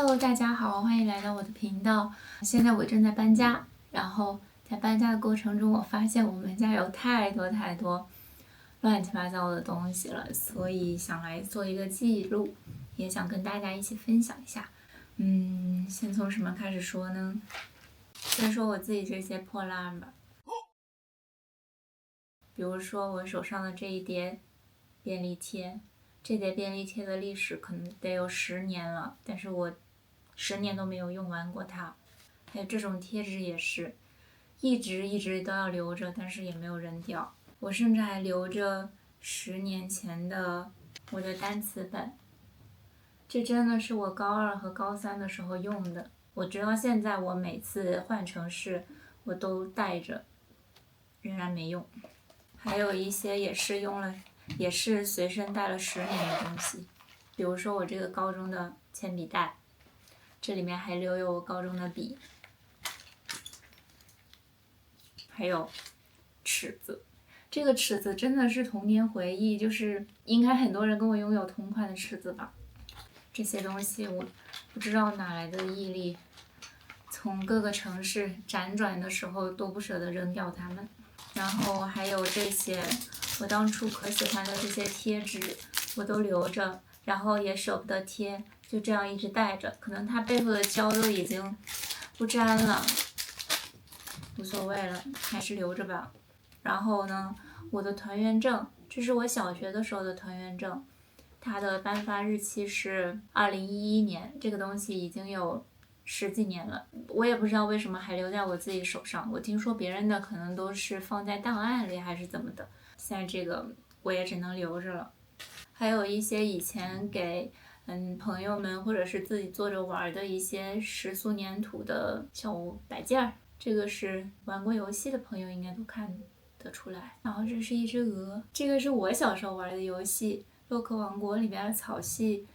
Hello，大家好，欢迎来到我的频道。现在我正在搬家，然后在搬家的过程中，我发现我们家有太多乱七八糟的东西了，所以想来做一个记录，也想跟大家一起分享一下。先从什么开始说呢？先说我自己这些破烂吧，比如说我手上的这一叠便利贴。这叠便利贴的历史可能得有10年了，但是我10年都没有用完过它。还有这种贴纸也是，一直都要留着，但是也没有扔掉。我甚至还留着10年前的我的单词本，这真的是我高2和高3的时候用的。我直到现在，我每次换城市我都带着，仍然没用。还有一些也是随身带了10年的东西，比如说我这个高中的铅笔袋，这里面还留有我高中的笔，还有尺子。这个尺子真的是童年回忆，就是应该很多人跟我拥有同款的尺子吧。这些东西我不知道哪来的毅力，从各个城市辗转的时候都不舍得扔掉它们。然后还有这些我当初可喜欢的这些贴纸，我都留着，然后也舍不得贴，就这样一直带着。可能它背后的胶都已经不粘了，无所谓了，还是留着吧。然后呢，我的团员证，这是我小学的时候的团员证，它的颁发日期是2011年，这个东西已经有10几年了，我也不知道为什么还留在我自己手上。我听说别人的可能都是放在档案里还是怎么的，现在这个我也只能留着了。还有一些以前给朋友们或者是自己做着玩的一些时速粘土的小摆件儿，这个是玩过游戏的朋友应该都看得出来。然后这是一只鹅，这个是我小时候玩的游戏《洛克王国》里边的草系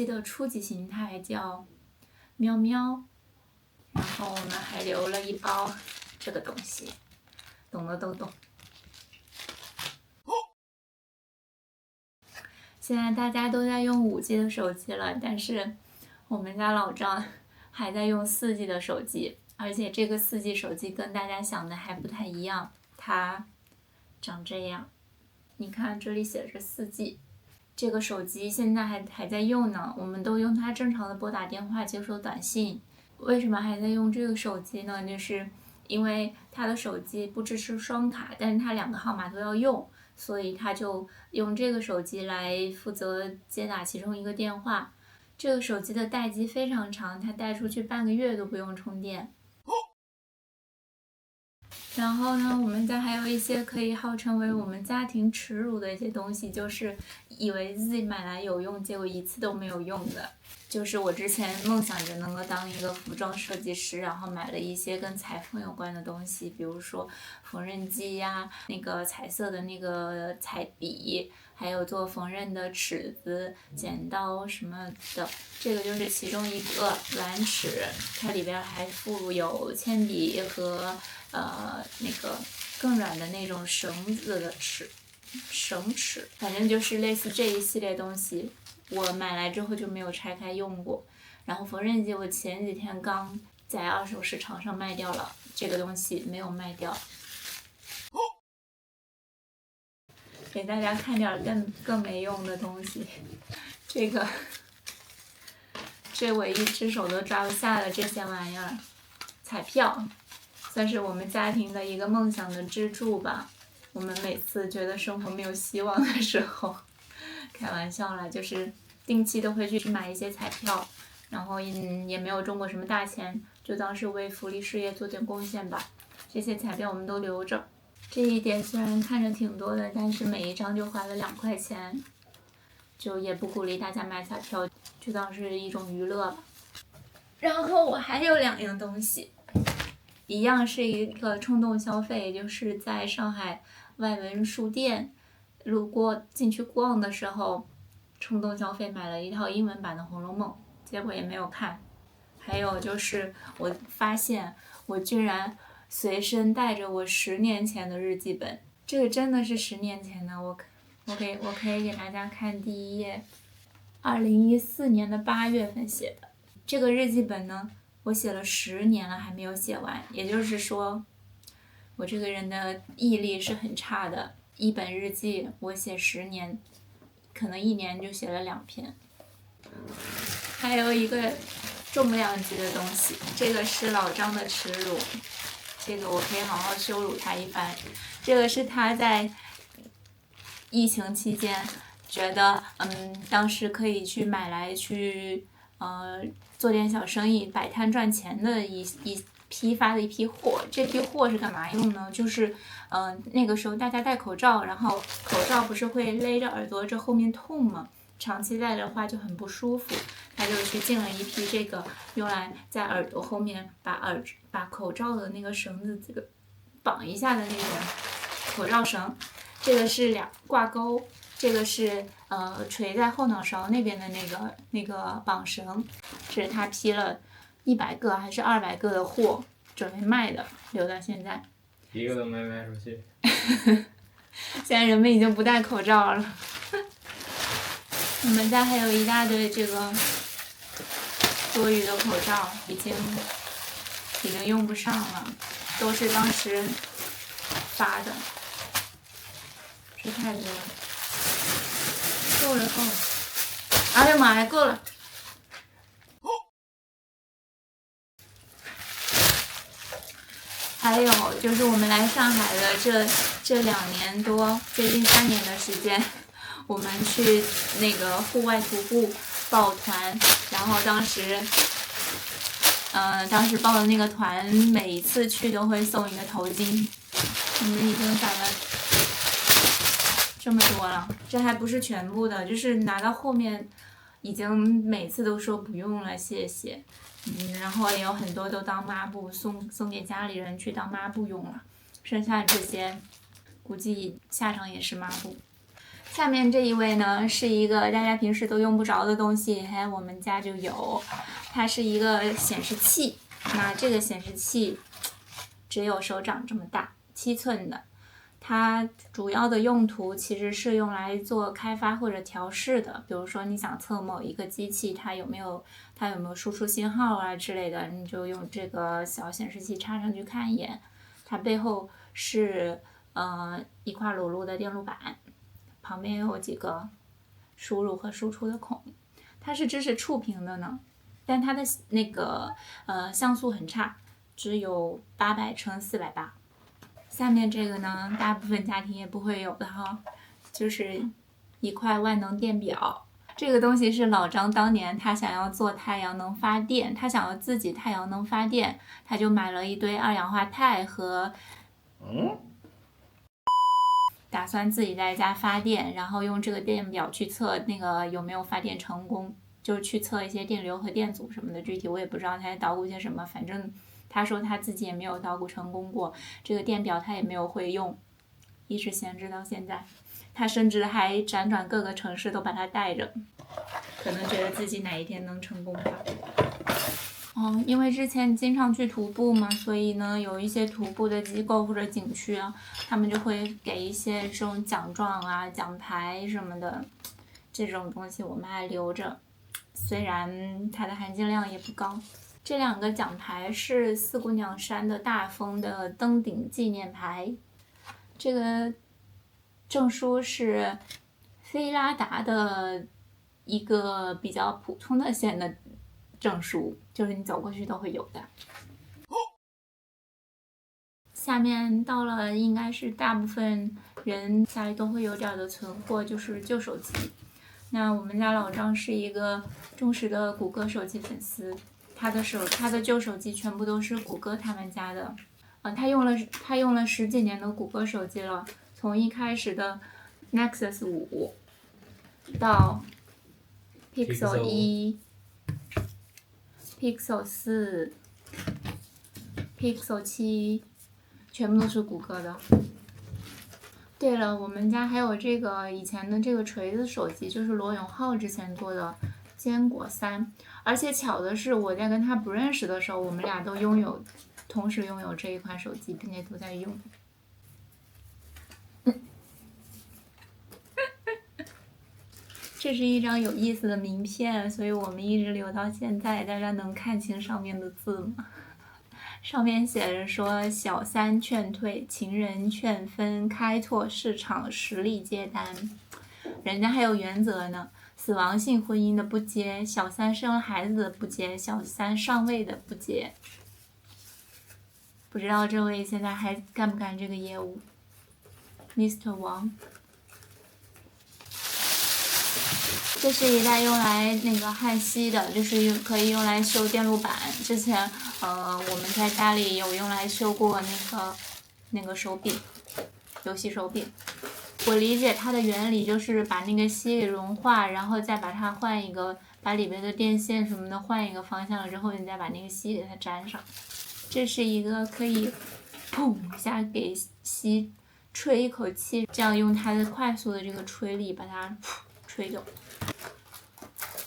的初级形态叫喵喵。然后我们还留了一包这个东西，懂的都懂。现在大家都在用5G 的手机了，但是我们家老张还在用4G 的手机，而且这个4G 手机跟大家想的还不太一样，它长这样。你看这里写着4G， 这个手机现在还在用呢，我们都用它正常的拨打电话、接收短信。为什么还在用这个手机呢？就是因为他的手机不支持双卡，但是他2个号码都要用，所以他就用这个手机来负责接打其中一个电话。这个手机的待机非常长，他带出去半个月都不用充电。然后呢，我们家还有一些可以号称为我们家庭耻辱的一些东西，就是以为自己买来有用，结果一次都没有用的。就是我之前梦想着能够当一个服装设计师，然后买了一些跟裁缝有关的东西，比如说缝纫机呀，那个彩色的那个彩笔，还有做缝纫的尺子、剪刀什么的。这个就是其中一个蓝尺，它里边还附有铅笔和那个更软的那种绳子的绳尺，反正就是类似这一系列东西。我买来之后就没有拆开用过。然后缝纫机我前几天刚在二手市场上卖掉了，这个东西没有卖掉。给大家看点更没用的东西，这我一只手都抓不下的这些玩意儿，彩票，算是我们家庭的一个梦想的支柱吧。我们每次觉得生活没有希望的时候，开玩笑啦，就是定期都会去买一些彩票，然后也没有中过什么大钱，就当是为福利事业做点贡献吧。这些彩票我们都留着。这一点虽然看着挺多的，但是每一张就花了2块钱，就也不鼓励大家买彩票，就当是一种娱乐吧。然后我还有2样东西，一样是一个冲动消费，就是在上海外文书店路过进去逛的时候，冲动消费买了一套英文版的《红楼梦》，结果也没有看。还有就是我发现我居然随身带着我10年前的日记本，这个真的是10年前的，我可以给大家看第一页，2014年的8月份写的。这个日记本呢，我写了10年了还没有写完，也就是说，我这个人的毅力是很差的。一本日记我写10年，可能1年就写了2篇。还有一个重量级的东西，这个是老张的耻辱，这个我可以好好羞辱他一番。这个是他在疫情期间觉得，当时可以去买来去，做点小生意，摆摊赚钱的一批发的一批货。这批货是干嘛用呢？就是，那个时候大家戴口罩，然后口罩不是会勒着耳朵这后面痛吗？长期戴的话就很不舒服，他就去进了一批这个，用来在耳朵后面把口罩的那个绳子这个绑一下的那种口罩绳。这个是挂钩，这个是垂在后脑勺那边的那个绑绳，这是他批了100个还是200个的货，准备卖的，留到现在。一个都没卖出去。现在人们已经不戴口罩了。我们家还有一大堆这个多余的口罩，已经用不上了，都是当时发的。这太多了，够了。哎呀妈呀，够了！还有就是我们来上海的这2年多，接近3年的时间，我们去那个户外徒步报团，然后当时报的那个团，每一次去都会送一个头巾。我们已经攒了这么多了，这还不是全部的，就是拿到后面已经每次都说不用了，谢谢。然后也有很多都当抹布送给家里人去当抹布用了，剩下这些估计下场也是抹布。下面这一位呢，是一个大家平时都用不着的东西，我们家就有，它是一个显示器。那这个显示器只有手掌这么大，7寸的。它主要的用途其实是用来做开发或者调试的，比如说你想测某一个机器它有没有输出信号啊之类的，你就用这个小显示器插上去看一眼。它背后是一块裸露的电路板，旁边有几个输入和输出的孔。它是支持触屏的呢，但它的那个像素很差，只有800×480。下面这个呢，大部分家庭也不会有的哈，就是一块万能电表。这个东西是老张当年他想要做太阳能发电，他想要自己太阳能发电，他就买了一堆二氧化钛和打算自己在家发电，然后用这个电表去测那个有没有发电成功，就是去测一些电流和电阻什么的，具体我也不知道他在捣鼓些什么，反正他说他自己也没有捣鼓成功过，这个电表他也没有会用，一直闲置到现在。他甚至还辗转各个城市都把它带着，可能觉得自己哪一天能成功吧。因为之前经常去徒步嘛，所以呢，有一些徒步的机构或者景区啊，他们就会给一些这种奖状啊、奖牌什么的，这种东西我们还留着，虽然它的含金量也不高。这2个奖牌是四姑娘山的大峰的登顶纪念牌，这个证书是菲拉达的一个比较普通的县的证书，就是你走过去都会有的。下面到了应该是大部分人家里都会有点的存货，就是旧手机。那我们家老张是一个忠实的谷歌手机粉丝，他的旧手机全部都是谷歌他们家的。他用了10几年的谷歌手机了，从一开始的 Nexus 5到 Pixel 1、Pixel 4、Pixel 7，全部都是谷歌的。对了，我们家还有这个以前的这个锤子手机，就是罗永浩之前做的坚果3，而且巧的是，我在跟他不认识的时候，我们俩都同时拥有这一款手机，并且都在用。这是一张有意思的名片，所以我们一直留到现在。大家能看清上面的字吗？上面写着说：小三劝退，情人劝分，开拓市场，实力接单。人家还有原则呢。死亡性婚姻的不接，小三生了孩子的不接，小三上位的不接。不知道这位现在还干不干这个业务 ？Mr. 王。这是一袋用来那个焊锡的，就是可以用来修电路板。之前我们在家里有用来修过那个手柄，游戏手柄。我理解它的原理就是把那个锡给融化，然后再把它换一个，把里边的电线什么的换一个方向了之后，你再把那个锡给它粘上。这是一个可以砰一下给锡吹一口气，这样用它的快速的这个吹力把它吹走。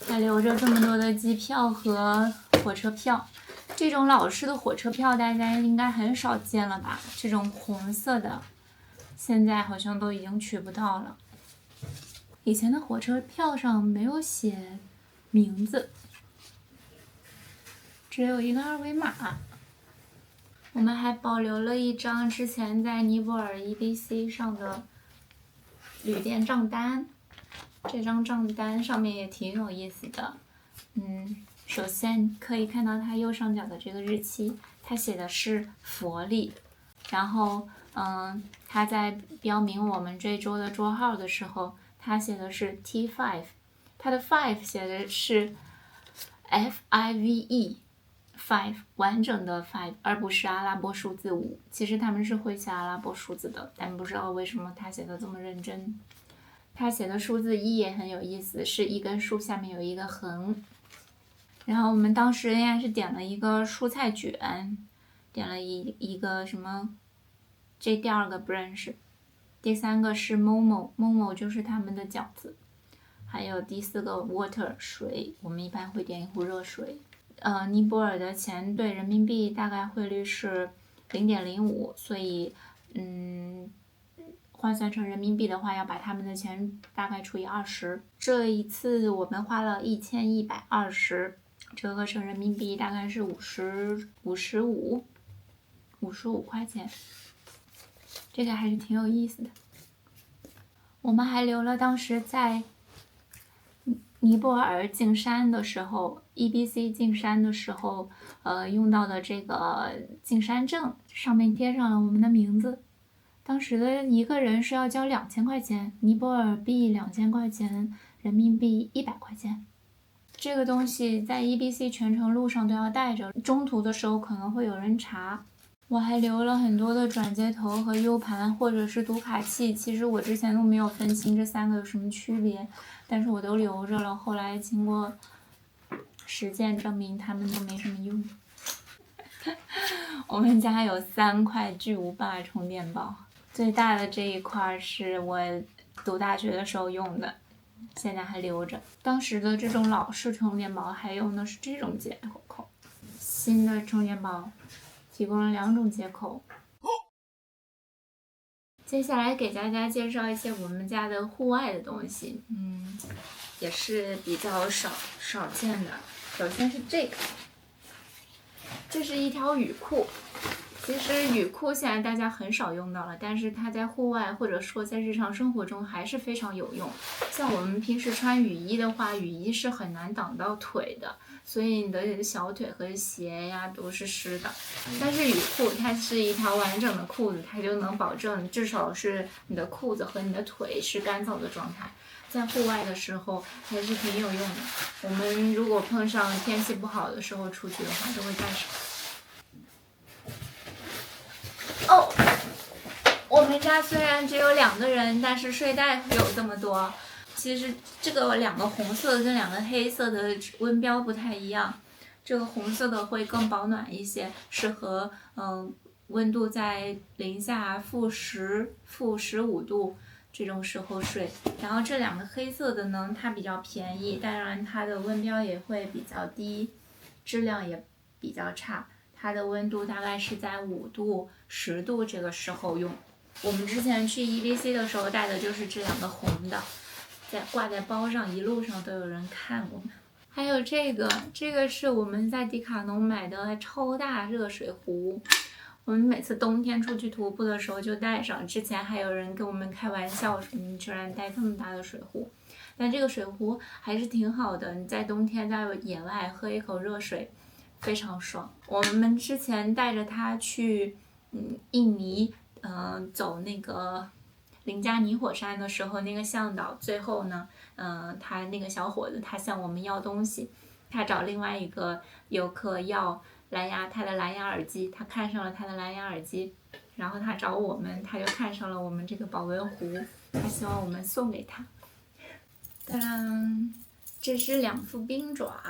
还留着这么多的机票和火车票，这种老式的火车票大家应该很少见了吧？这种红色的，现在好像都已经取不到了。以前的火车票上没有写名字，只有一个二维码。我们还保留了一张之前在尼泊尔 EBC 上的旅店账单。这张账单上面也挺有意思的，首先可以看到它右上角的这个日期，它写的是佛历，然后它在标明我们这周的桌号的时候，它写的是 T5， 它的 5写的是 FIVE 5完整的 5， 而不是阿拉伯数字5。其实他们是会写阿拉伯数字的，但不知道为什么他写的这么认真。他写的数字1也很有意思，是一根树下面有一个横。然后我们当时应该是点了一个蔬菜卷，点了一个什么，这第二个不认识，第三个是 Momo 就是他们的饺子，还有第四个 water 水，我们一般会点一壶热水。尼泊尔的钱对人民币大概汇率是 0.05， 所以换算成人民币的话，要把他们的钱大概除以20。这一次我们花了1120，折合成人民币大概是55块钱。这个还是挺有意思的。我们还留了当时在尼泊尔进山的时候 ，EBC 进山的时候，用到的这个进山证，上面贴上了我们的名字。当时的一个人是要交2000块钱，尼泊尔币2000块钱，人民币100块钱。这个东西在 EBC 全程路上都要带着，中途的时候可能会有人查。我还留了很多的转接头和 U 盘或者是读卡器，其实我之前都没有分清这3个有什么区别，但是我都留着了。后来经过实践证明它们都没什么用。我们家有3块巨无霸充电宝，最大的这一块是我读大学的时候用的，现在还留着。当时的这种老式充电宝还用的是这种接口，新的充电宝提供了2种接口。接下来给大家介绍一些我们家的户外的东西，也是比较少见的。首先是这个，这是一条雨裤。其实雨裤现在大家很少用到了，但是它在户外或者说在日常生活中还是非常有用。像我们平时穿雨衣的话，雨衣是很难挡到腿的，所以你的小腿和鞋呀都是湿的。但是雨裤它是一条完整的裤子，它就能保证至少是你的裤子和你的腿是干燥的状态。在户外的时候还是挺有用的。我们如果碰上天气不好的时候出去的话，都会带上。我们家虽然只有2个人，但是睡袋有这么多。其实这个2个红色的跟2个黑色的温标不太一样，这个红色的会更保暖一些，适合温度在零下-10、-15度这种时候睡。然后这2个黑色的呢，它比较便宜，当然它的温标也会比较低，质量也比较差。它的温度大概是在5度、10度这个时候用。我们之前去 EBC 的时候带的就是这2个红的，挂在包上，一路上都有人看我们。还有这个是我们在迪卡侬买的超大热水壶，我们每次冬天出去徒步的时候就带上。之前还有人跟我们开玩笑说你居然带这么大的水壶，但这个水壶还是挺好的，你在冬天在野外喝一口热水非常爽。我们之前带着它去印尼走那个林加尼火山的时候，那个向导最后呢他那个小伙子他向我们要东西，他找另外一个游客要他的蓝牙耳机，他看上了他的蓝牙耳机，然后他找我们，他就看上了我们这个保温壶，他希望我们送给他。这是2副冰爪，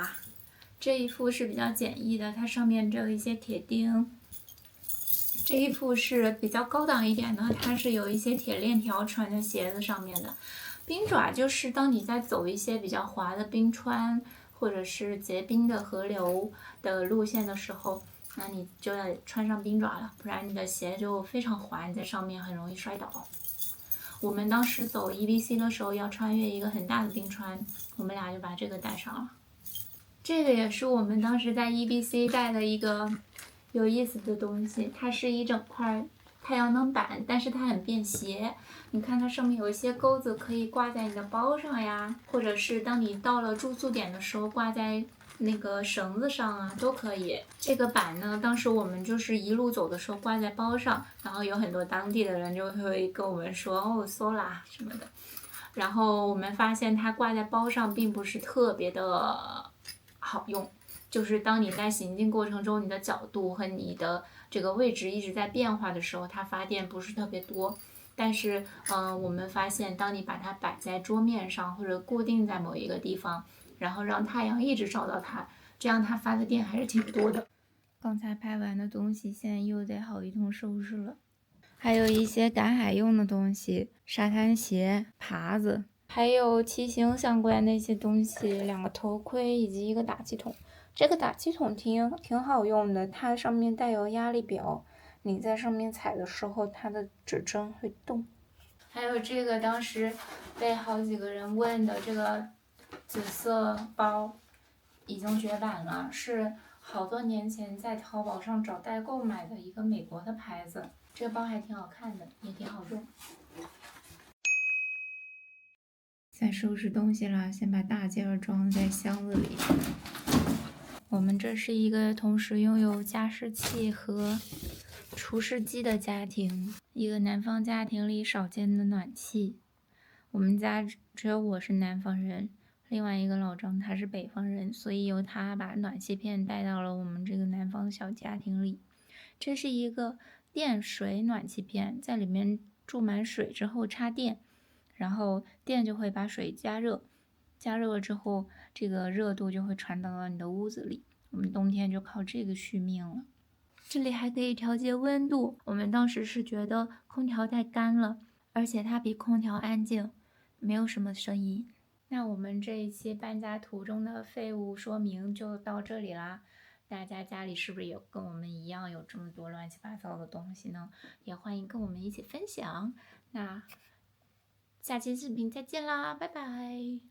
这一副是比较简易的，它上面只有一些铁钉。这一副是比较高档一点的，它是有一些铁链条穿在鞋子上面的。冰爪就是当你在走一些比较滑的冰川或者是结冰的河流的路线的时候，那你就要穿上冰爪了，不然你的鞋就非常滑，你在上面很容易摔倒。我们当时走 EBC 的时候要穿越一个很大的冰川，我们俩就把这个带上了。这个也是我们当时在 EBC 带的一个有意思的东西，它是一整块太阳能板，但是它很便携。你看它上面有一些钩子，可以挂在你的包上呀，或者是当你到了住宿点的时候挂在那个绳子上啊，都可以。这个板呢，当时我们就是一路走的时候挂在包上，然后有很多当地的人就会跟我们说哦，Sola 什么的。然后我们发现它挂在包上并不是特别的好用，就是当你在行进过程中，你的角度和你的这个位置一直在变化的时候，它发电不是特别多。但是我们发现当你把它摆在桌面上或者固定在某一个地方，然后让太阳一直照到它，这样它发的电还是挺多的。刚才拍完的东西现在又得好一通收拾了，还有一些赶海用的东西，沙滩鞋、耙子，还有骑行相关的一些东西，2个头盔以及一个打气筒。这个打气筒挺好用的，它上面带有压力表，你在上面踩的时候它的指针会动。还有这个当时被好几个人问的这个紫色包已经绝版了，是好多年前在淘宝上找代购买的一个美国的牌子，这个包还挺好看的，也挺好用。在收拾东西了，先把大件儿装在箱子里。我们这是一个同时拥有加湿器和除湿机的家庭，一个南方家庭里少见的暖气。我们家只有我是南方人，另外一个老张他是北方人，所以由他把暖气片带到了我们这个南方小家庭里。这是一个电水暖气片，在里面注满水之后插电，然后电就会把水加热，加热了之后这个热度就会传到你的屋子里，我们冬天就靠这个续命了。这里还可以调节温度，我们当时是觉得空调太干了，而且它比空调安静，没有什么声音。那我们这一期搬家途中的废物说明就到这里啦。大家家里是不是也跟我们一样有这么多乱七八糟的东西呢？也欢迎跟我们一起分享。那下期视频再见啦，拜拜。